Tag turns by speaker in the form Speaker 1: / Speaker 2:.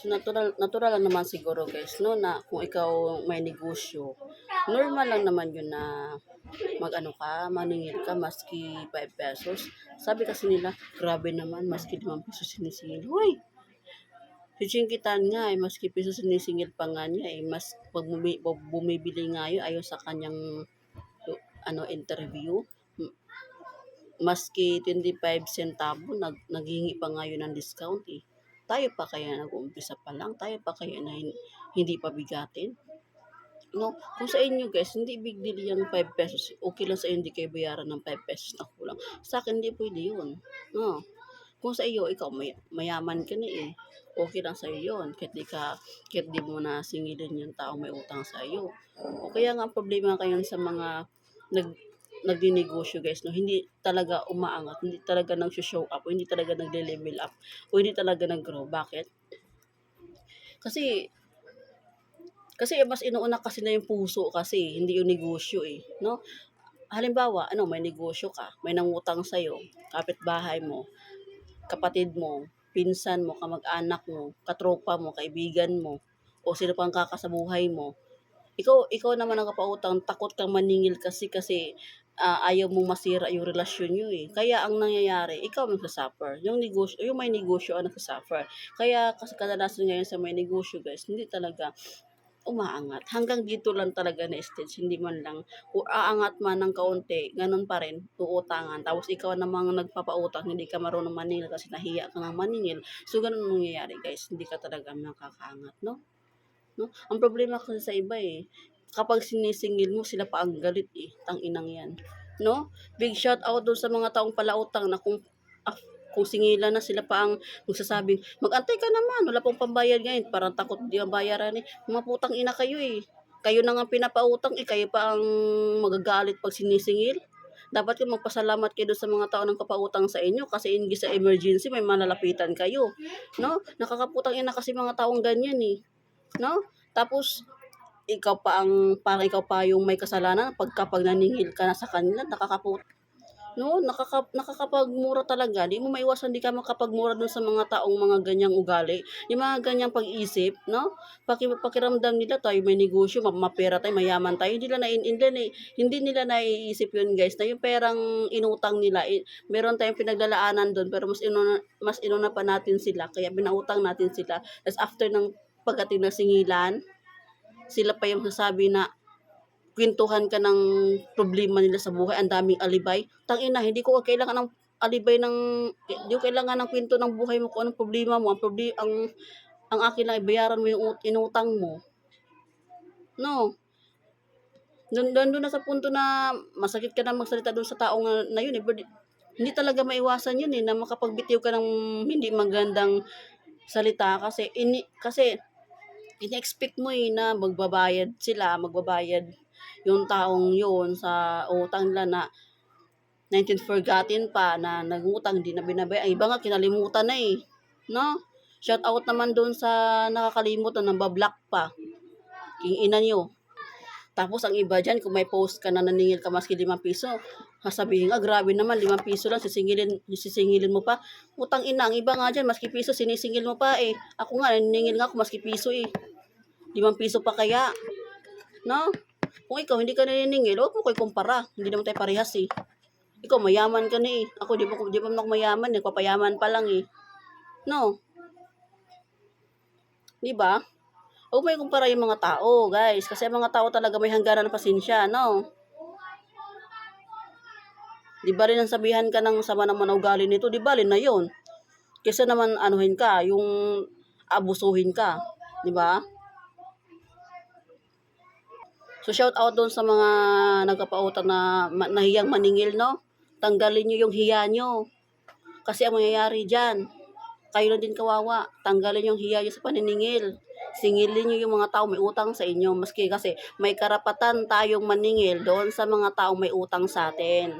Speaker 1: natural lang naman siguro guys, no, na kung ikaw may negosyo, normal lang naman yun na mag-ano ka, maningil ka maski 5 pesos. Sabi kasi nila, grabe naman, maski 5 pesos sinisingil. Hoy, si Chinkitan nga eh, maski piso sinisingil pa nga niya eh, mas pag bumibili nga yun ayon sa kanyang interview, maski 25 centavo, naghingi pa nga yun ng discount eh. Tayo pa kaya nag-uumpisa pa lang? Tayo pa kaya na hindi pa bigatin? No, kung sa inyo guys, hindi big deal yung 5 pesos. Okay lang sa inyo, hindi kayo bayaran ng 5 pesos na kulang. Sa akin, hindi pwede yun. No. Kung sa iyo, ikaw mayaman ka na eh. Okay lang sa iyo yun. Kahit di mo na singilin yung tao may utang sa iyo. O kaya nga ang problema kayo sa mga nagdinegosyo guys, no, hindi talaga umaangat, hindi talaga nag-show up, o hindi talaga nagle-level up, o hindi talaga nag-grow. Bakit? Kasi mas inuuna kasi na yung puso kasi, hindi yung negosyo eh, no? Halimbawa, may negosyo ka, may nangutang sa'yo, kapitbahay mo, kapatid mo, pinsan mo, kamag-anak mo, katropa mo, kaibigan mo, o sino pang kakasabuhay mo. Ikaw naman ang kapautang, takot kang maningil kasi ayaw mong masira yung relasyon nyo eh. Kaya ang nangyayari, ikaw ang nagsasuffer. Yung may negosyo ang nagsasuffer. Kaya kasi kadalasan ngayon sa may negosyo guys, hindi talaga umaangat. Hanggang dito lang talaga na stage, hindi man lang, o aangat man ng kaunti, ganun pa rin, uutangan. Tapos ikaw namang nagpapautang, hindi ka marunong maningil kasi nahiya ka nga maningil. So, ganun nangyayari guys, hindi ka talaga makakaangat, no? No? Ang problema kasi sa iba eh, kapag sinisingil mo, sila pa ang galit eh, tanginang yan. No? Big shout out doon sa mga taong palautang na kung singilan na sila pa ang magsasabing, mag-antay ka naman, wala pong pambayad ngayon, parang takot di ang bayaran eh. Mga putang ina kayo eh. Kayo na nga pinapautang eh, kayo pa ang magagalit pag sinisingil. Dapat yung magpasalamat kayo doon sa mga tao ng kapautang sa inyo kasi inggi sa emergency may malalapitan kayo. No? Nakakaputang ina kasi mga taong ganyan eh. No? Tapos, parang ikaw pa yung may kasalanan kapag naningil ka na sa kanila, nakakapagmura talaga. Di mo maiwasan, di ka makapagmura dun sa mga taong mga ganyang ugali, yung mga ganyang pag-isip, no? Pakiramdam nila tayo may negosyo, mapera tayo, mayaman tayo, hindi nila naiisip yun guys, na yung perang inutang nila, meron tayong pinaglalaanan doon, pero mas inuna pa natin sila, kaya pinautang natin sila. Tapos after ng pagdating ng singilan, sila pa yung sasabi na kwentuhan ka ng problema nila sa buhay, ang daming alibay. Tangina, hindi ko kailangan ng alibay hindi ko kailangan ng kwento ng buhay mo kung anong problema mo. Ang akin lang ibayaran mo yung inutang mo. No. Doon na sa punto na masakit ka na magsalita doon sa tao na yun. Hindi talaga maiwasan yun na makapagbitiw ka ng hindi magandang salita kasi ini-expect mo na magbabayad yung taong yun sa utang nila na 19 forgotten pa na nangutang, hindi na binabayaran. Iba nga kinalimutan na eh. No? Shout out naman doon sa nakakalimot na nambablock pa. King ina nyo. Tapos ang iba dyan, kung may post ka na naningil ka maski 5 piso, sasabihin grabe naman, 5 piso lang, sisingilin mo pa. Utang ina, ang iba nga dyan, maski piso, sinisingil mo pa eh. Ako nga, naningil nga ako maski piso eh. 5 piso pa kaya. No? Kung ikaw hindi ka naniningil, huwag mo ko'y kumpara. Hindi naman tayo parehas eh. Ikaw mayaman ka na eh. Ako di pa ako mayaman, nagpapayaman pa lang eh. No? Di ba? Huwag mo kumpara yung mga tao, guys. Kasi mga tao talaga may hangganan ng pasensya, no? Di ba rin ang sabihan ka ng sama naman na ugali nito, di ba rin na yun? Kesa naman anuhin ka, yung abusuhin ka. Di ba? So, shout out doon sa mga nagpapautang na nahiyang maningil, no? Tanggalin nyo yung hiya nyo. Kasi ang mangyayari dyan, kayo lang din kawawa. Tanggalin yung hiya nyo sa paniningil. Singilin nyo yung mga tao may utang sa inyo. Maski kasi may karapatan tayong maningil doon sa mga tao may utang sa atin.